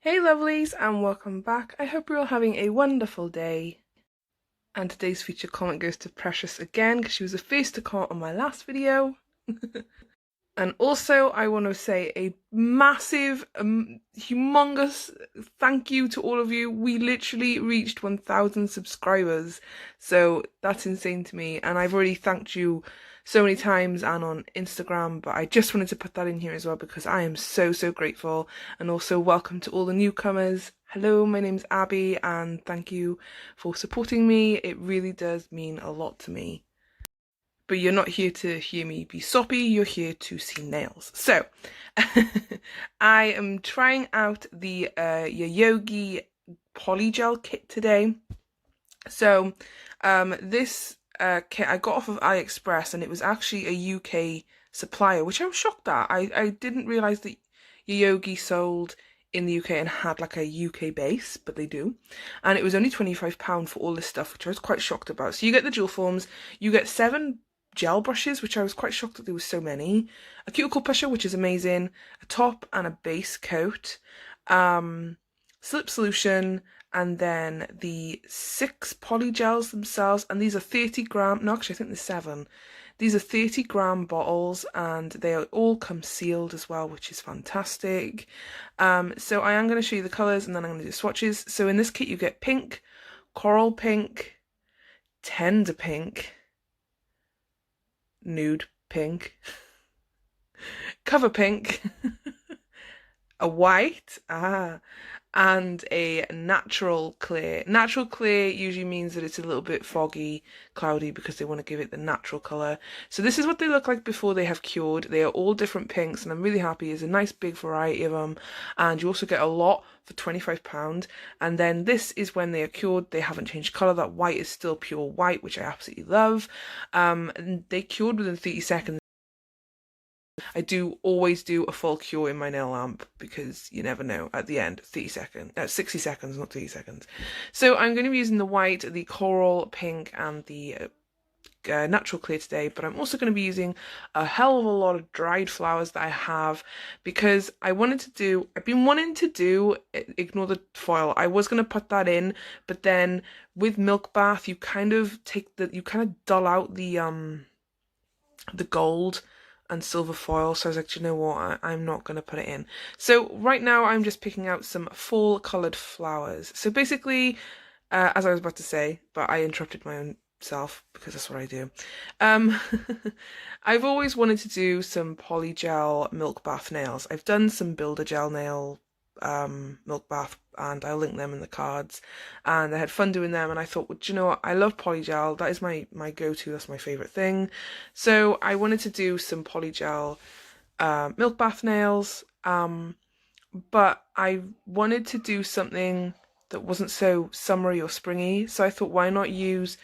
Hey lovelies, and welcome back. I hope you're all having a wonderful day. And today's featured comment goes to Precious again because she was the first to comment on my last video. And also I want to say a massive, humongous thank you to all of you. We literally reached 1,000 subscribers, so that's insane to me, and I've already thanked you so many times and on Instagram, but I just wanted to put that in here as well because I am so grateful. And also welcome to all the newcomers. Hello, my name's Abby, and thank you for supporting me. It really does mean a lot to me. But you're not here to hear me be soppy, you're here to see nails. So, I am trying out the Yogi Polygel kit today. So, this kit I got off of AliExpress, and it was actually a UK supplier, which I was shocked at. I didn't realise that Yogi sold in the UK and had like a UK base, but they do. And it was only £25 for all this stuff, which I was quite shocked about. So you get the dual forms, you get 7 gel brushes, which I was quite shocked that there was so many, a cuticle pusher, which is amazing, a top and a base coat, slip solution, and then the 6 polygels themselves, and these are 30 gram, no actually I think there's 7. These are 30 gram bottles, and they all come sealed as well, which is fantastic. So I am going to show you the colours, and then I'm going to do swatches. So in this kit you get pink, coral pink, tender pink, nude pink, cover pink, a white, and a natural clear. Natural clear usually means that it's a little bit foggy, cloudy, because they want to give it the natural colour. So this is what they look like before they have cured. They are all different pinks, and I'm really happy. There's a nice big variety of them, and you also get a lot for £25. And then this is when they are cured. They haven't changed colour. That white is still pure white, which I absolutely love. And they cured within 30 seconds. I do always do a full cure in my nail lamp because you never know at the end. 60 seconds, not 30 seconds. So I'm going to be using the white, the coral pink, and the natural clear today, but I'm also going to be using a hell of a lot of dried flowers that I have because I've been wanting to do, ignore the foil, I was going to put that in, but then with Milk Bath you kind of dull out the gold and silver foil, so I was like, do you know what, I'm not going to put it in. So right now I'm just picking out some fall coloured flowers. So basically, as I was about to say, but I interrupted my own self because that's what I do. I've always wanted to do some polygel milk bath nails. I've done some builder gel nail milk bath, and I'll link them in the cards, and I had fun doing them, and I thought, well, do you know what, I love polygel, that is my go-to, that's my favourite thing. So I wanted to do some polygel milk bath nails, but I wanted to do something that wasn't so summery or springy, so I thought, why not use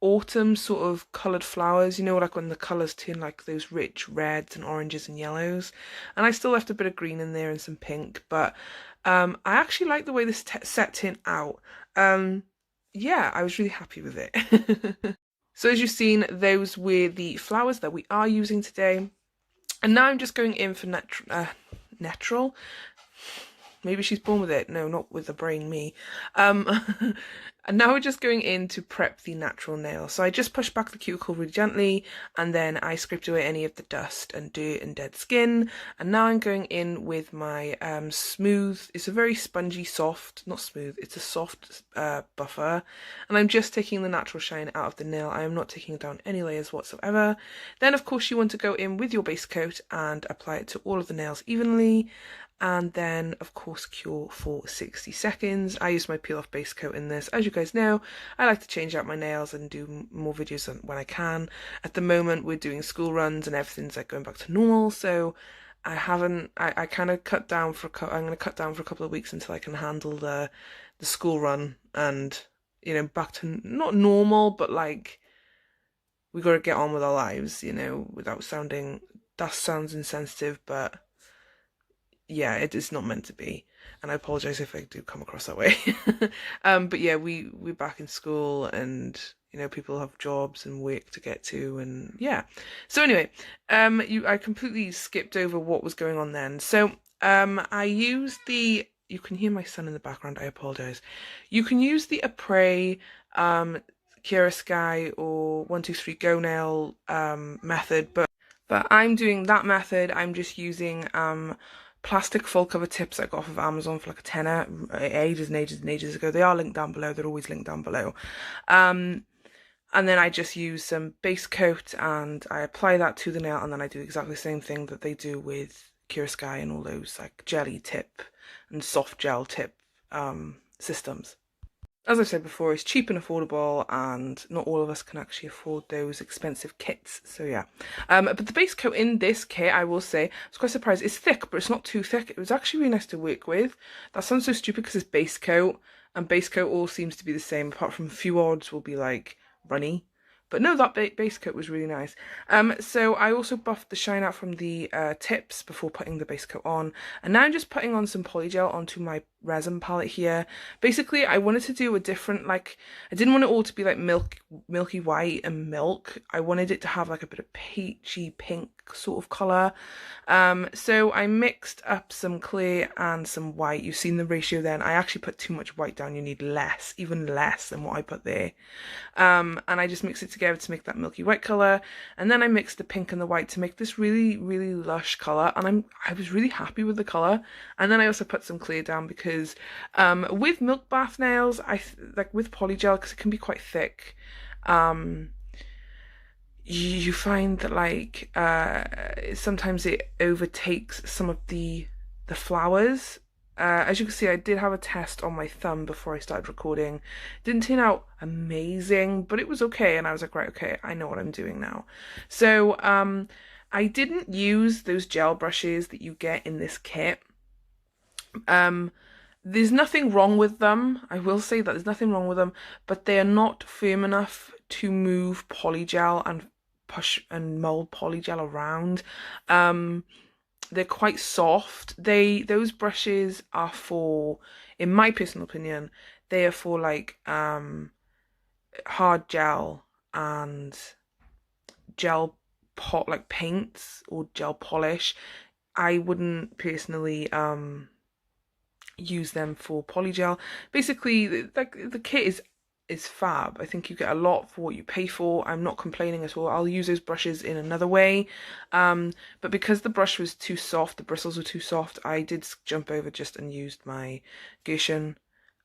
autumn sort of coloured flowers, you know, like when the colours turn like those rich reds and oranges and yellows. And I still left a bit of green in there and some pink, but I actually like the way this set turned out. Yeah, I was really happy with it. So as you've seen, those were the flowers that we are using today. And now I'm just going in for natural. Maybe she's born with it. No, not with the brain, me. And now we're just going in to prep the natural nail. So I just pushed back the cuticle really gently, and then I scraped away any of the dust and dirt and dead skin. And now I'm going in with my smooth, it's a very spongy, soft, not smooth, it's a soft buffer. And I'm just taking the natural shine out of the nail. I am not taking down any layers whatsoever. Then of course you want to go in with your base coat and apply it to all of the nails evenly. And then of course cure for 60 seconds. I use my peel off base coat in this. As you guys know, I like to change out my nails and do more videos when I can. At the moment we're doing school runs and everything's like going back to normal, so I kind of cut down for I'm going to cut down for a couple of weeks until I can handle the school run and, you know, back to not normal, but like we got to get on with our lives, you know, without sounding, that sounds insensitive, but yeah, it is not meant to be, and I apologise if I do come across that way. But yeah, we're back in school, and you know, people have jobs and work to get to, and yeah. So anyway, I completely skipped over what was going on then. So I use the, you can hear my son in the background, I apologise. You can use the Apres, Kira Sky or 123 Go Nail method, but I'm doing that method. I'm just using plastic full cover tips I got off of Amazon for like a tenner ages and ages and ages ago. They are linked down below. They're always linked down below. And then I just use some base coat and I apply that to the nail, and then I do exactly the same thing that they do with Kira Sky and all those like jelly tip and soft gel tip systems. As I've said before, it's cheap and affordable, and not all of us can actually afford those expensive kits, so yeah. But the base coat in this kit, I will say, I was quite surprised. It's thick, but it's not too thick. It was actually really nice to work with. That sounds so stupid because it's base coat, and base coat all seems to be the same, apart from a few odds will be like runny. But no, that base coat was really nice. So I also buffed the shine out from the tips before putting the base coat on. And now I'm just putting on some Polygel onto my resin palette here. Basically, I wanted to do a different, like, I didn't want it all to be like milky white and milk. I wanted it to have like a bit of peachy pink sort of colour. So I mixed up some clear and some white. You've seen the ratio then. I actually put too much white down. You need less, even less than what I put there. And I just mixed it together to make that milky white colour, and then I mixed the pink and the white to make this really, really lush colour, and I was really happy with the colour. And then I also put some clear down because with milk bath nails, like with Polygel, because it can be quite thick, you find that like sometimes it overtakes some of the flowers. As you can see, I did have a test on my thumb before I started recording. It didn't turn out amazing, but it was okay, and I was like, right, okay, I know what I'm doing now. So I didn't use those gel brushes that you get in this kit. There's nothing wrong with them. I will say that there's nothing wrong with them, but they are not firm enough to move Polygel and push and mold Polygel around. They're quite soft. Those brushes are for, in my personal opinion, they are for like hard gel and gel like paints or gel polish. I wouldn't personally use them for Polygel. Basically, like the kit is fab. I think you get a lot for what you pay for. I'm not complaining at all. I'll use those brushes in another way. But because the brush was too soft, the bristles were too soft, I did jump over just and used my Goshen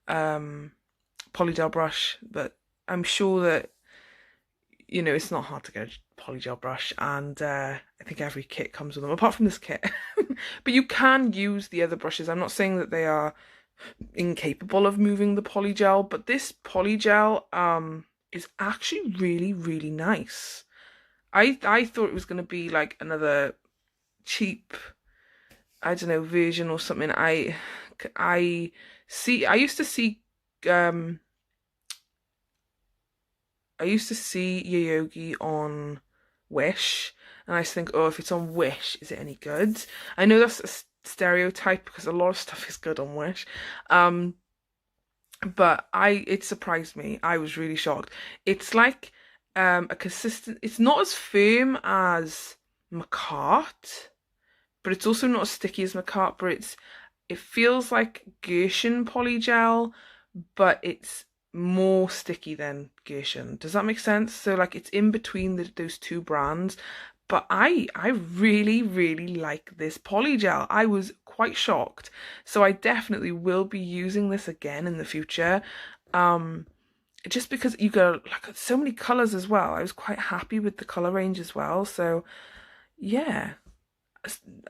Polygel brush. But I'm sure that, you know, it's not hard to get a Polygel brush, and I think every kit comes with them, apart from this kit. But you can use the other brushes. I'm not saying that they are incapable of moving the Polygel, but this Polygel is actually really, really nice. I thought it was going to be like another cheap, I don't know, version or something. I used to see Yoyogi on Wish, and I used to think, oh, if it's on Wish, is it any good? I know that's a stereotype because a lot of stuff is good on Wish, but it surprised me. I was really shocked. It's like a consistent, it's not as firm as Macart, but it's also not as sticky as Macart, but it feels like Goshen Polygel, but it's more sticky than Goshen. Does that make sense? So like it's in between those two brands. But I really, really like this Polygel. I was quite shocked. So I definitely will be using this again in the future. Just because you got like so many colours as well. I was quite happy with the colour range as well. So yeah.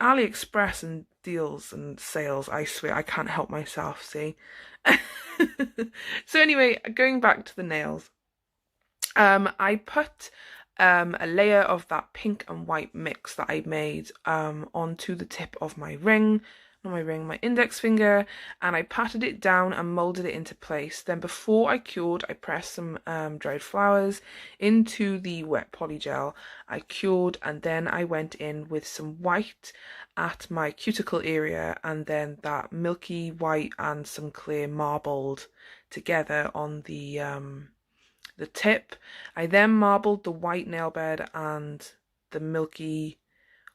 AliExpress and deals and sales, I swear I can't help myself, see. So anyway, going back to the nails. I put a layer of that pink and white mix that I made onto the tip of my ring, not my ring, my index finger, and I patted it down and moulded it into place. Then before I cured, I pressed some dried flowers into the wet Polygel. I cured, and then I went in with some white at my cuticle area, and then that milky white and some clear marbled together on the tip. I then marbled the white nail bed and the milky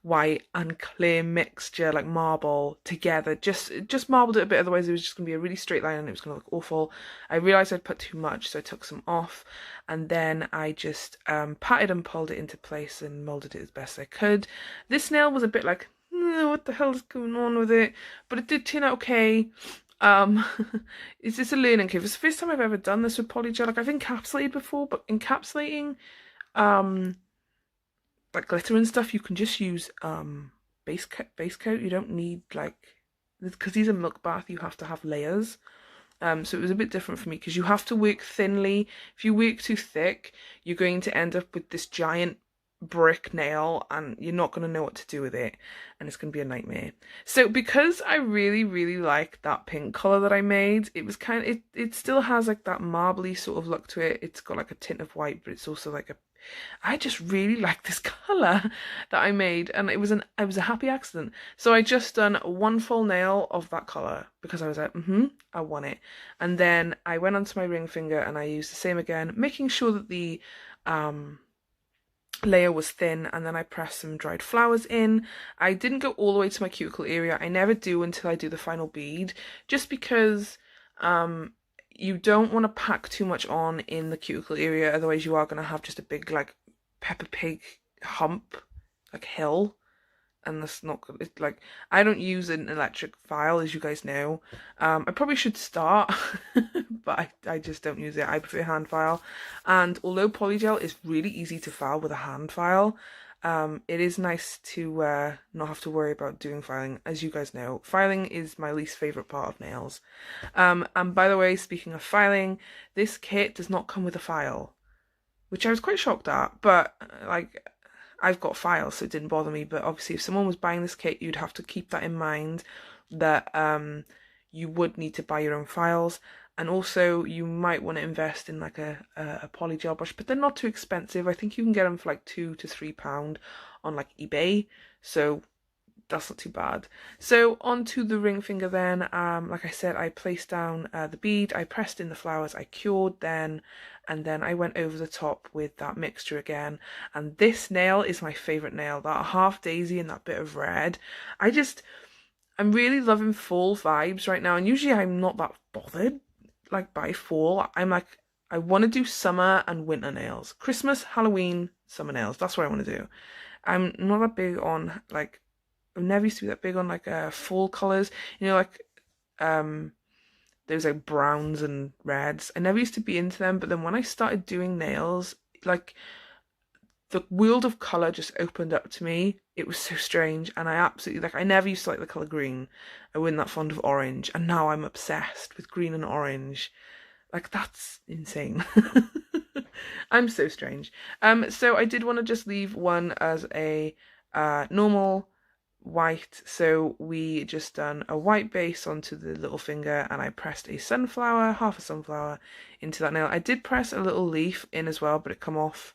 white and clear mixture, like marble, together. Just marbled it a bit, otherwise it was just going to be a really straight line and it was going to look awful. I realised I'd put too much, so I took some off, and then I just patted and pulled it into place and moulded it as best I could. This nail was a bit like, what the hell is going on with it? But it did turn out okay. Um, it's just a learning curve. It's the first time I've ever done this with Polygel. Like, I've encapsulated before, but encapsulating like glitter and stuff, you can just use base coat. You don't need, like, because these are milk bath, you have to have layers. So it was a bit different for me because you have to work thinly. If you work too thick, you're going to end up with this giant brick nail and you're not going to know what to do with it, and it's going to be a nightmare. So because I really like that pink colour that I made, it was kind of, it still has like that marbly sort of look to it. It's got like a tint of white, but it's also like a, I just really like this colour that I made, and it was a happy accident. So I just done one full nail of that colour because I was like, I want it. And then I went onto my ring finger and I used the same again, making sure that the layer was thin, and then I pressed some dried flowers in. I didn't go all the way to my cuticle area. I never do until I do the final bead, just because you don't want to pack too much on in the cuticle area, otherwise you are going to have just a big like Peppa Pig hump, like hill, and that's not good. It's like, I don't use an electric file, as you guys know. I probably should start, but I just don't use it. I prefer hand file, and although Polygel is really easy to file with a hand file, it is nice to not have to worry about doing filing. As you guys know, filing is my least favourite part of nails. And by the way, speaking of filing, this kit does not come with a file, which I was quite shocked at, but like, I've got files, so it didn't bother me. But obviously if someone was buying this kit, you'd have to keep that in mind, that you would need to buy your own files. And also you might want to invest in like a Polygel brush, but they're not too expensive. I think you can get them for like £2 to £3 on like eBay, so that's not too bad. So onto the ring finger then. Like I said, I placed down the bead, I pressed in the flowers, I cured then, and then I went over the top with that mixture again. And this nail is my favourite nail, that half daisy and that bit of red. I'm really loving fall vibes right now, and usually I'm not that bothered like by fall. I'm like, I want to do summer and winter nails. Christmas, Halloween, summer nails, that's what I want to do. I'm not that big on like, I've never used to be that big on like fall colours, you know, like those like browns and reds. I never used to be into them, but then when I started doing nails, like, the world of colour just opened up to me. It was so strange, and I absolutely, like, I never used to like the colour green. I wasn't that fond of orange, and now I'm obsessed with green and orange. Like, that's insane. I'm so strange. So I did want to just leave one as a normal white, so we just done a white base onto the little finger, and I pressed a sunflower, half a sunflower, into that nail. I did press a little leaf in as well, but it come off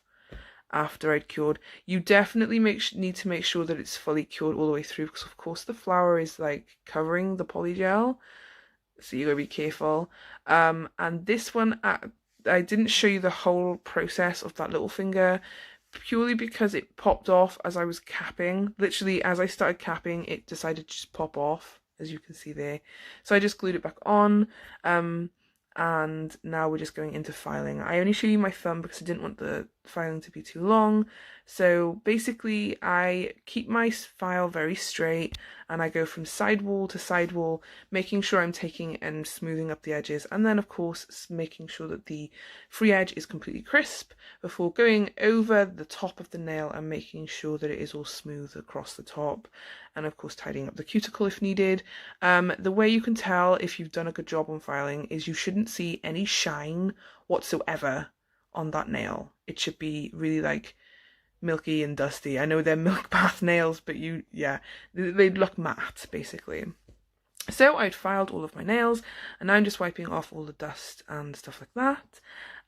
after I'd cured. You definitely need to make sure that it's fully cured all the way through, because of course the flower is like covering the polygel, so you gotta be careful. And this one, I didn't show you the whole process of that little finger, purely because it popped off as I was capping. Literally, as I started capping, it decided to just pop off, as you can see there. So I just glued it back on, and now we're just going into filing. I only show you my thumb because I didn't want the filing to be too long. So basically I keep my file very straight, and I go from side wall to side wall, making sure I'm taking and smoothing up the edges, and then of course making sure that the free edge is completely crisp before going over the top of the nail and making sure that it is all smooth across the top, and of course tidying up the cuticle if needed. The way you can tell if you've done a good job on filing is you shouldn't see any shine whatsoever on that nail. It should be really like milky and dusty. I know they're milk bath nails, but they look matte basically. So I'd filed all of my nails, and now I'm just wiping off all the dust and stuff like that.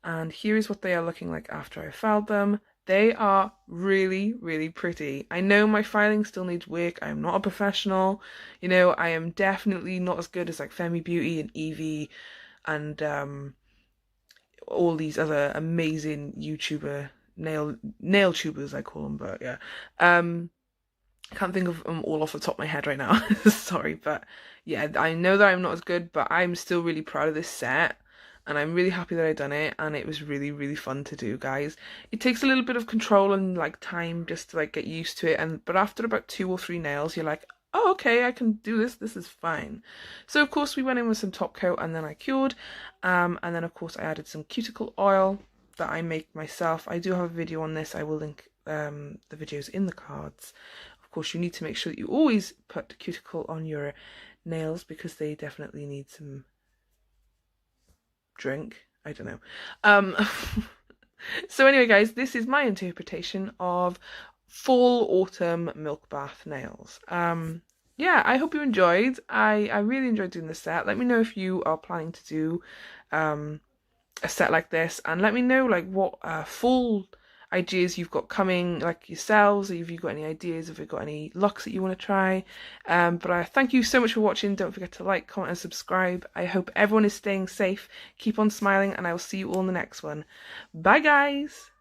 And here is what they are looking like after I filed them. They are really pretty. I know my filing still needs work. I am not a professional. You know, I am definitely not as good as like Femi Beauty and Evie and all these other amazing YouTuber nail tubers, I call them, but yeah. I can't think of them all off the top of my head right now. Sorry, but yeah, I know that I'm not as good, but I'm still really proud of this set. And I'm really happy that I done it, and it was really, really fun to do, guys. It takes a little bit of control and like time just to like get used to it, but after about 2 or 3 nails, you're like, oh, okay, I can do this. This is fine. So of course we went in with some top coat, and then I cured, and then of course I added some cuticle oil that I make myself. I do have a video on this. I will link the videos in the cards. Of course, you need to make sure that you always put cuticle on your nails because they definitely need some drink. I don't know. So anyway, guys, this is my interpretation of fall autumn milk bath nails. Yeah, I hope you enjoyed. I really enjoyed doing this set. Let me know if you are planning to do a set like this, and let me know like what fall ideas you've got coming, like yourselves. If you've got any ideas, if you've got any looks that you want to try. But I thank you so much for watching. Don't forget to like, comment and subscribe. I hope everyone is staying safe, keep on smiling, and I will see you all in the next one. Bye guys.